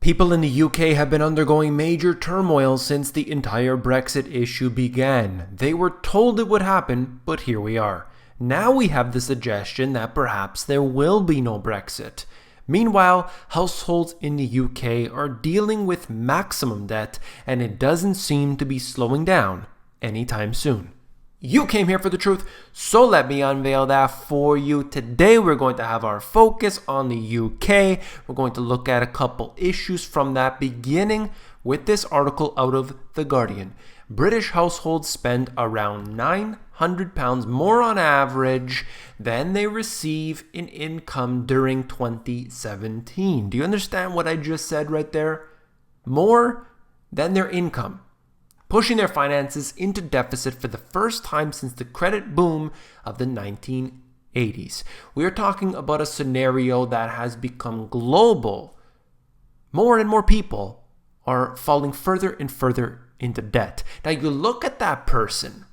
People in the UK have been undergoing major turmoil since the entire Brexit issue began. They were told it would happen, but here we are. Now we have the suggestion that perhaps there will be no Brexit. Meanwhile, households in the UK are dealing with maximum debt, and it doesn't seem to be slowing down anytime soon. You came here for the truth, so let me unveil that for you. Today we're going to have our focus on the UK. We're going to look at a couple issues from that, beginning with this article out of The Guardian. British households spend around £900 more on average than they receive in income during 2017. Do you understand what I just said right there? More than their income, pushing their finances into deficit for the first time since the credit boom of the 1980s. We are talking about a scenario that has become global. More and more people are falling further and further into debt. Now you look at that person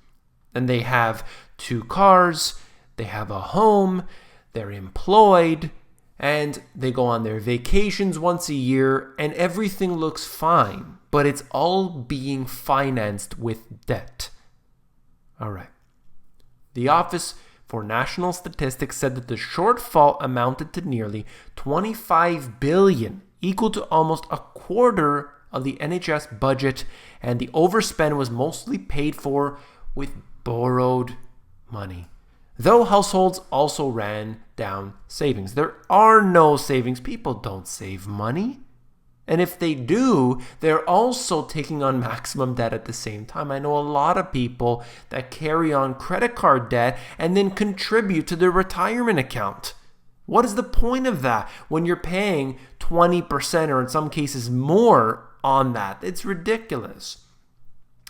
and they have 2 cars, they have a home, they're employed, and they go on their vacations once a year and everything looks fine. But it's all being financed with debt. All right. The Office for National Statistics said that the shortfall amounted to nearly 25 billion, equal to almost a quarter of the NHS budget, and the overspend was mostly paid for with borrowed money. Though households also ran down savings. There are no savings. People don't save money. And if they do, they're also taking on maximum debt at the same time. I know a lot of people that carry on credit card debt and then contribute to their retirement account. What is the point of that when you're paying 20% or in some cases more on that? It's ridiculous.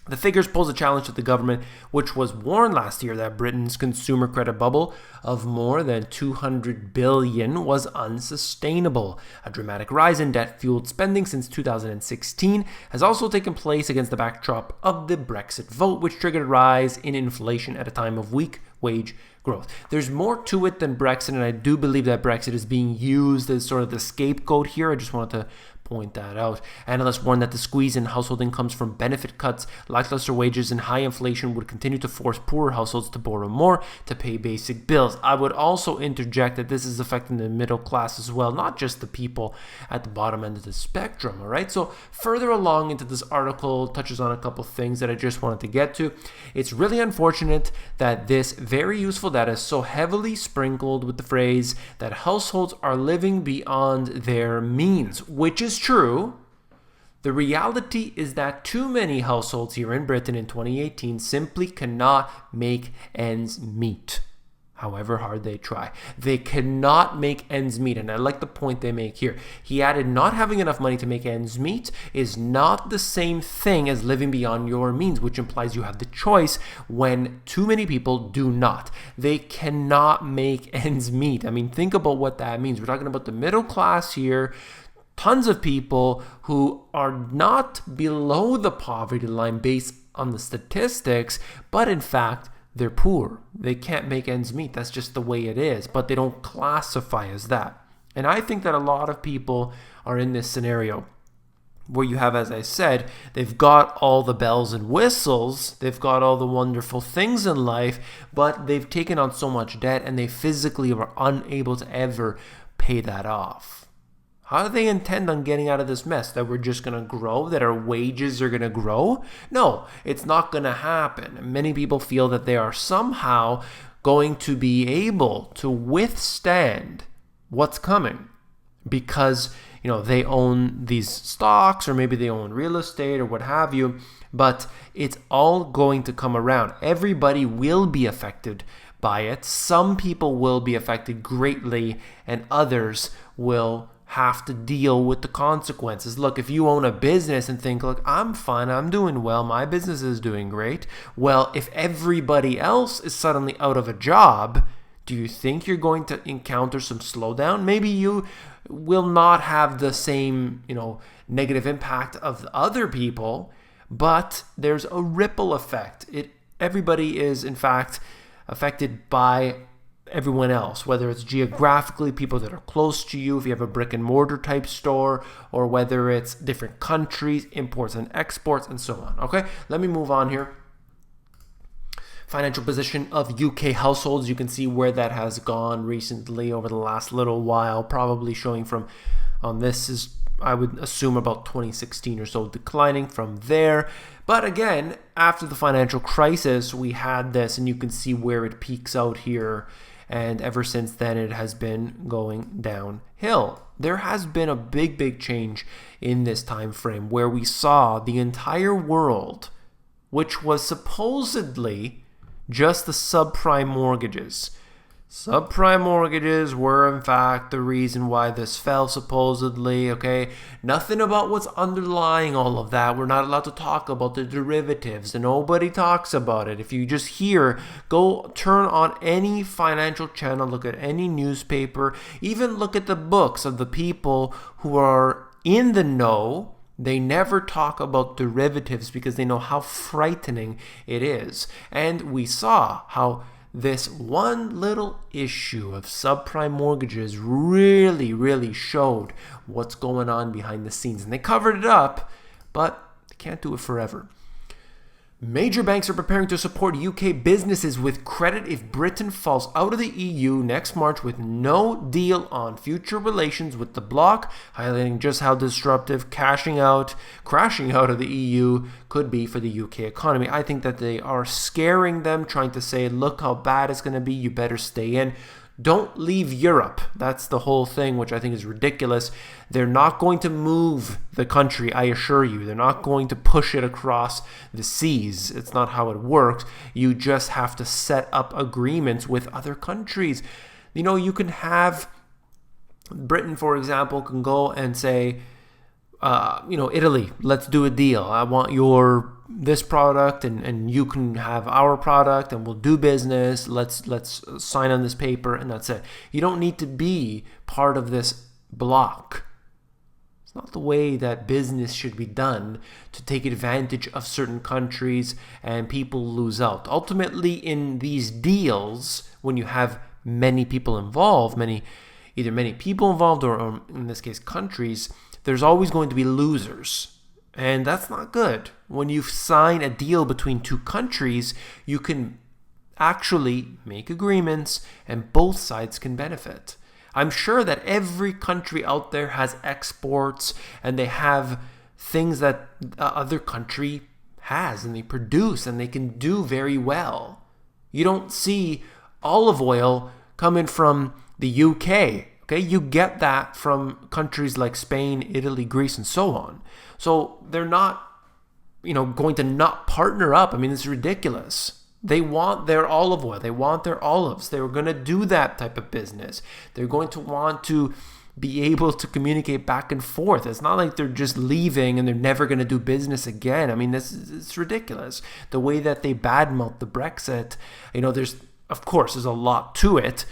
The figures pose a challenge to the government, which was warned last year that Britain's consumer credit bubble of more than 200 billion was unsustainable. A dramatic rise in debt-fueled spending since 2016 has also taken place against the backdrop of the Brexit vote, which triggered a rise in inflation at a time of weak wage growth. There's more to it than Brexit, and I do believe that Brexit is being used as sort of the scapegoat here. I just wanted to point that out. Analysts warn that the squeeze in household incomes from benefit cuts, lackluster wages, and high inflation would continue to force poorer households to borrow more to pay basic bills. I would also interject that this is affecting the middle class as well, not just the people at the bottom end of the spectrum, all right? So further along into this article touches on a couple things that I just wanted to get to. It's really unfortunate that this very useful data is so heavily sprinkled with the phrase that households are living beyond their means, which is true. The reality is that too many households here in Britain in 2018 simply cannot make ends meet, however hard they try. They cannot make ends meet, and I like the point they make here. He added, not having enough money to make ends meet is not the same thing as living beyond your means, which implies you have the choice when too many people do not. They cannot make ends meet. I mean, think about what that means. We're talking about the middle class here. Tons of people who are not below the poverty line based on the statistics, but in fact, they're poor. They can't make ends meet. That's just the way it is, but they don't classify as that. And I think that a lot of people are in this scenario where you have, as I said, they've got all the bells and whistles, they've got all the wonderful things in life, but they've taken on so much debt and they physically are unable to ever pay that off. How do they intend on getting out of this mess? That we're just going to grow? That our wages are going to grow? No, it's not going to happen. Many people feel that they are somehow going to be able to withstand what's coming because, they own these stocks or maybe they own real estate or what have you, but it's all going to come around. Everybody will be affected by it. Some people will be affected greatly and others will have to deal with the consequences. Look, if you own a business and think, look, I'm fine, I'm doing well, my business is doing great. Well, if everybody else is suddenly out of a job, do you think you're going to encounter some slowdown? Maybe you will not have the same, negative impact of other people, but there's a ripple effect. Everybody is, in fact, affected by everyone else, whether it's geographically, people that are close to you, if you have a brick and mortar type store, or whether it's different countries, imports and exports, and so on. Okay, let me move on here. Financial position of UK households. You can see where that has gone recently over the last little while, probably showing from this is, I would assume, about 2016 or so, declining from there. But again, after the financial crisis, we had this, and you can see where it peaks out here. And ever since then, it has been going downhill. There has been a big change in this time frame where we saw the entire world, which was supposedly just the subprime mortgages. Subprime mortgages were, in fact, the reason why this fell, supposedly, okay? Nothing about what's underlying all of that. We're not allowed to talk about the derivatives, and nobody talks about it. If you just hear, go turn on any financial channel, look at any newspaper, even look at the books of the people who are in the know. They never talk about derivatives because they know how frightening it is. And we saw how this one little issue of subprime mortgages really showed what's going on behind the scenes. And they covered it up, but they can't do it forever. Major banks are preparing to support UK businesses with credit if Britain falls out of the EU next March with no deal on future relations with the bloc, highlighting just how disruptive crashing out of the EU could be for the UK economy. I think that they are scaring them, trying to say, look how bad it's going to be, you better stay in. Don't leave Europe. That's the whole thing, which I think is ridiculous. They're not going to move the country, I assure you. They're not going to push it across the seas. It's not how it works. You just have to set up agreements with other countries. You know, you can have Britain, for example, can go and say, Italy, let's do a deal. I want this product and you can have our product and we'll do business. Let's sign on this paper and that's it. You don't need to be part of this bloc. It's not the way that business should be done to take advantage of certain countries and people lose out. Ultimately, in these deals, when you have many people involved, either many people involved or in this case countries, there's always going to be losers. And that's not good. When you sign a deal between two countries, you can actually make agreements and both sides can benefit. I'm sure that every country out there has exports and they have things that other country has and they produce and they can do very well. You don't see olive oil coming from the UK. Okay, you get that from countries like Spain, Italy, Greece, and so on. So they're not, going to not partner up. I mean, it's ridiculous. They want their olive oil. They want their olives. They're going to do that type of business. They're going to want to be able to communicate back and forth. It's not like they're just leaving and they're never going to do business again. I mean, it's ridiculous. The way that they badmouth the Brexit, there's a lot to it.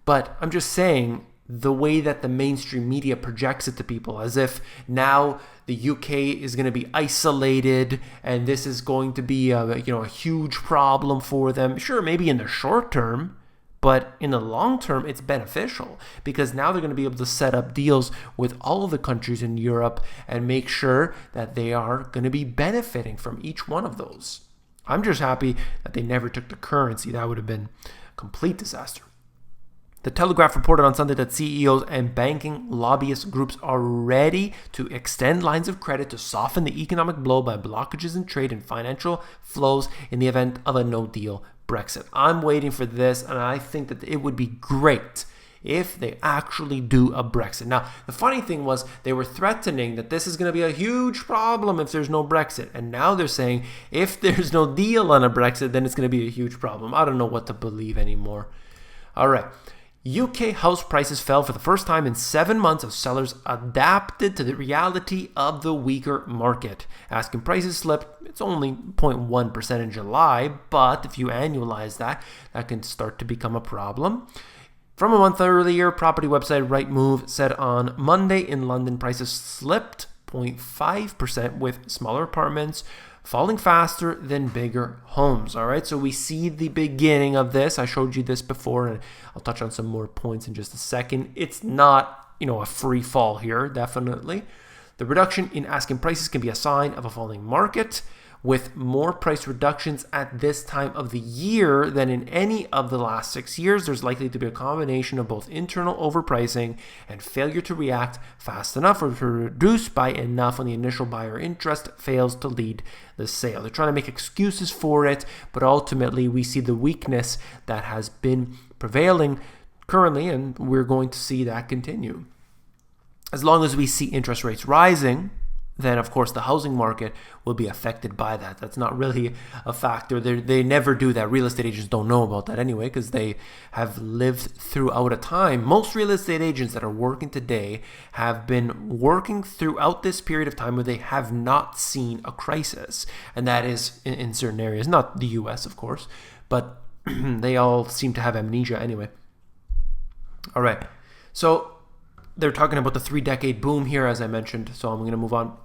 But I'm just saying, the way that the mainstream media projects it to people, as if now the UK is going to be isolated and this is going to be a huge problem for them. Sure, maybe in the short term, but in the long term, it's beneficial because now they're going to be able to set up deals with all of the countries in Europe and make sure that they are going to be benefiting from each one of those. I'm just happy that they never took the currency. That would have been a complete disaster. The Telegraph reported on Sunday that CEOs and banking lobbyist groups are ready to extend lines of credit to soften the economic blow by blockages in trade and financial flows in the event of a no-deal Brexit. I'm waiting for this, and I think that it would be great if they actually do a Brexit. Now, the funny thing was they were threatening that this is going to be a huge problem if there's no Brexit. And now they're saying if there's no deal on a Brexit, then it's going to be a huge problem. I don't know what to believe anymore. All right. UK house prices fell for the first time in 7 months as sellers adapted to the reality of the weaker market. Asking prices slipped. It's only 0.1% in July, but if you annualize that, that can start to become a problem. From a month earlier, property website Rightmove said on Monday in London prices slipped 5.5%, with smaller apartments falling faster than bigger homes. All right, so we see the beginning of this. I showed you this before, and I'll touch on some more points in just a second. It's not, a free fall here, definitely. The reduction in asking prices can be a sign of a falling market, with more price reductions at this time of the year than in any of the last 6 years. There's likely to be a combination of both internal overpricing and failure to react fast enough or to reduce by enough when the initial buyer interest fails to lead the sale. They're trying to make excuses for it, but ultimately we see the weakness that has been prevailing currently, and we're going to see that continue. As long as we see interest rates rising, then of course the housing market will be affected by that. That's not really a factor. They never do that. Real estate agents don't know about that anyway, because they have lived throughout a time. Most real estate agents that are working today have been working throughout this period of time where they have not seen a crisis. And that is in certain areas, not the US of course, but they all seem to have amnesia anyway. All right, so they're talking about the 3-decade boom here, as I mentioned, so I'm going to move on.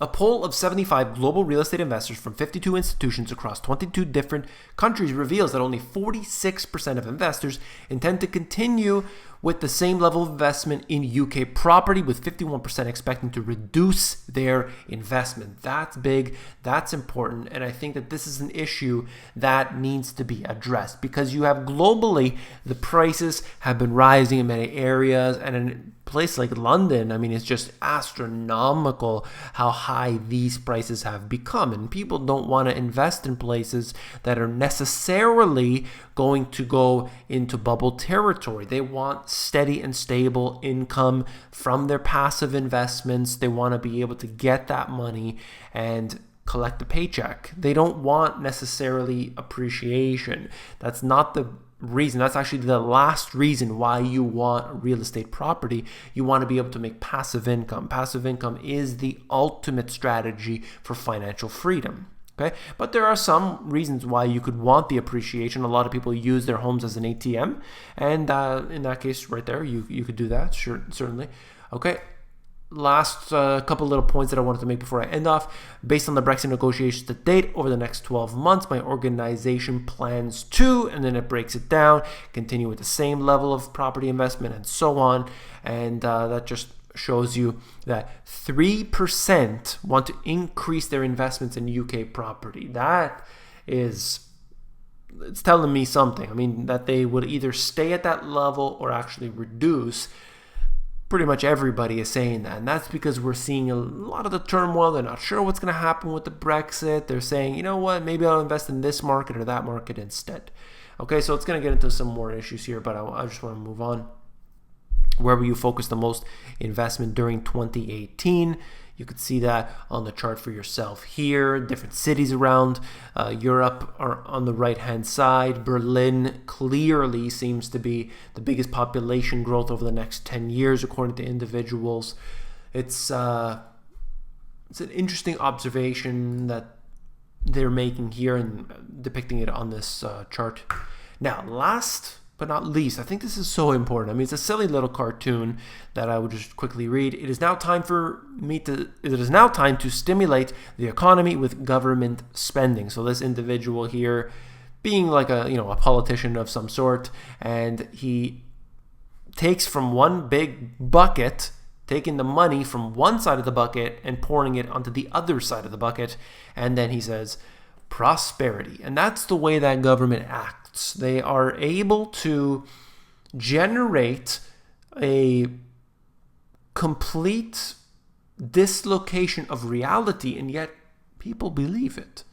A poll of 75 global real estate investors from 52 institutions across 22 different countries reveals that only 46% of investors intend to continue with the same level of investment in UK property, with 51% expecting to reduce their investment. That's big, that's important, and I think that this is an issue that needs to be addressed, because you have globally, the prices have been rising in many areas, and in a place like London, I mean, it's just astronomical how high these prices have become, and people don't want to invest in places that are necessarily going to go into bubble territory. They want steady and stable income from their passive investments. They want to be able to get that money and collect a paycheck. They don't want necessarily appreciation. That's not the reason. That's actually the last reason why you want a real estate property. You want to be able to make passive income. Passive income is the ultimate strategy for financial freedom. Okay, but there are some reasons why you could want the appreciation. A lot of people use their homes as an ATM, and in that case right there, you could do that, sure, certainly. Okay, last couple little points that I wanted to make before I end off. Based on the Brexit negotiations to date, over the next 12 months, my organization plans to, and then it breaks it down, continue with the same level of property investment and so on, and that just shows you that 3% want to increase their investments in UK property. That is, it's telling me something. I mean, that they would either stay at that level or actually reduce. Pretty much everybody is saying that, and that's because we're seeing a lot of the turmoil. They're not sure what's going to happen with the Brexit. They're saying, you know what, maybe I'll invest in this market or that market instead. Okay, so it's going to get into some more issues here, but I just want to move on. Where will you focus the most investment during 2018? You could see that on the chart for yourself here. Different cities around Europe are on the right-hand side. Berlin clearly seems to be the biggest population growth over the next 10 years, according to individuals. It's an interesting observation that they're making here and depicting it on this chart. Now, last but not least, I think this is so important. I mean, it's a silly little cartoon that I would just quickly read. It is now time to stimulate the economy with government spending. So this individual here, being like a politician of some sort, and he takes from one big bucket, taking the money from one side of the bucket and pouring it onto the other side of the bucket, and then he says prosperity. And that's the way that government acts. They are able to generate a complete dislocation of reality, and yet people believe it.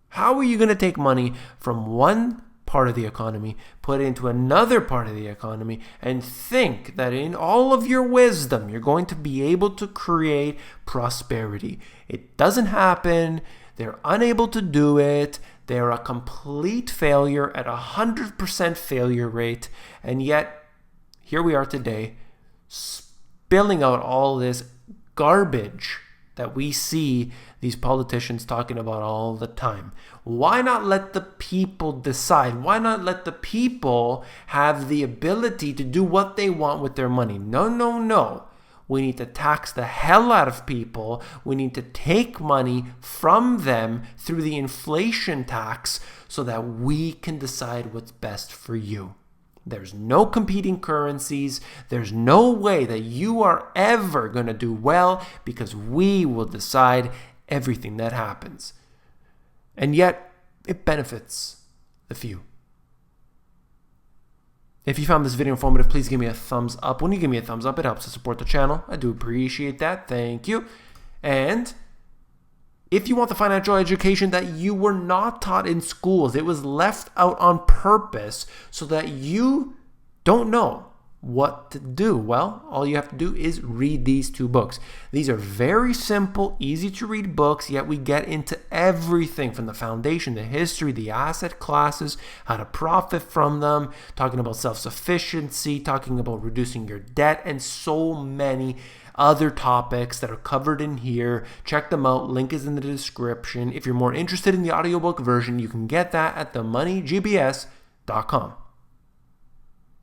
How are you going to take money from one part of the economy, put it into another part of the economy, and think that in all of your wisdom, you're going to be able to create prosperity? It doesn't happen. They're unable to do it. They're a complete failure at 100% failure rate. And yet, here we are today, spilling out all this garbage that we see these politicians talking about all the time. Why not let the people decide? Why not let the people have the ability to do what they want with their money? No. We need to tax the hell out of people. We need to take money from them through the inflation tax so that we can decide what's best for you. There's no competing currencies. There's no way that you are ever going to do well because we will decide everything that happens. And yet, it benefits the few. If you found this video informative, please give me a thumbs up. When you give me a thumbs up, it helps to support the channel. I do appreciate that. Thank you. And if you want the financial education that you were not taught in schools, it was left out on purpose so that you don't know what to do. Well, all you have to do is read these 2 books. These are very simple, easy to read books, yet we get into everything from the foundation, the history, the asset classes, how to profit from them, talking about self-sufficiency, talking about reducing your debt, and so many other topics that are covered in here. Check them out. Link is in the description. If you're more interested in the audiobook version, you can get that at themoneygbs.com.